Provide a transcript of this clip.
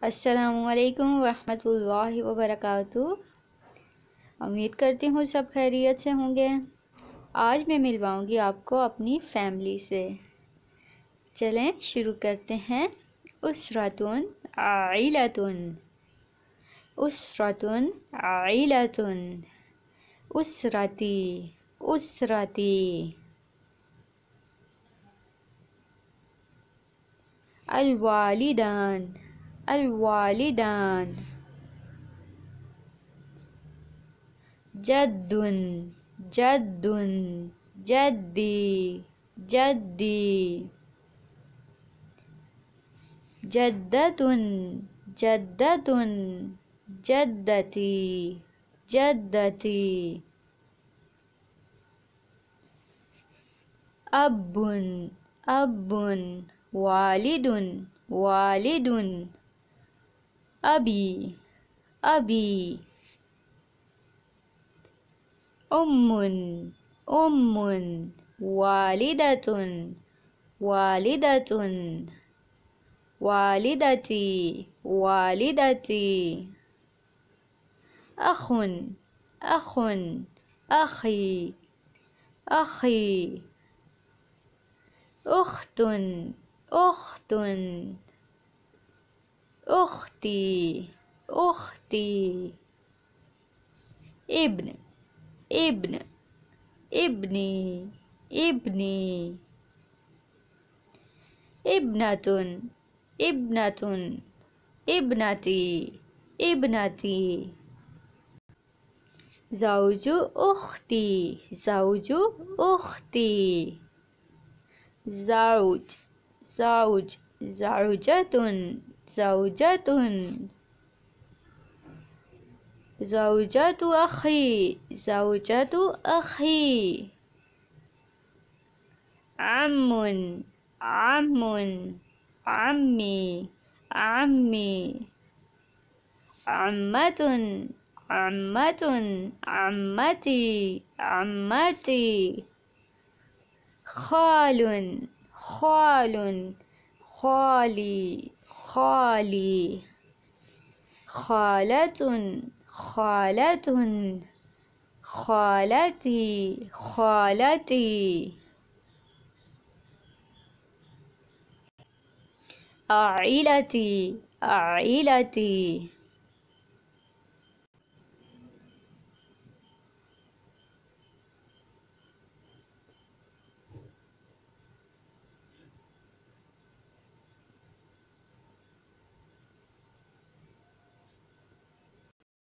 السلام علیکم ورحمۃ اللہ وبرکاتہ۔ امید کرتی ہوں سب خیریت سے ہوں گے۔ آج میں ملواؤں گی آپ کو اپنی فیملی سے۔ چلیں شروع کرتے ہیں۔ اسرتن عائلتن، اسرتن عائلتن، اسرتی اسرتی، الوالدان الوالدان، جد جد جدی جدی، جدۃ جدۃ جدتی جدتی، اب اب، والد والد، ابی ابی، ام ام، والدۃ والدۃ، والدتی والدتی، اخ اخ، اخی اخی، اخت اخت، اختی اختی، ابن ابن ابنی ابنی، ابنۃ ابنۃ، ابنتی ابنتی، زوج اختی زوج اختی، زوج زوج زوجۃ زوجۃ، زوجۃ اخی زوجۃ اخی، عم عم، عمی عمی، عمۃ عمۃ، عمتی عمتی، خال خال، خالی خالی، خالۃ خالۃ، خالتی خالتی، عائلتی عائلتی،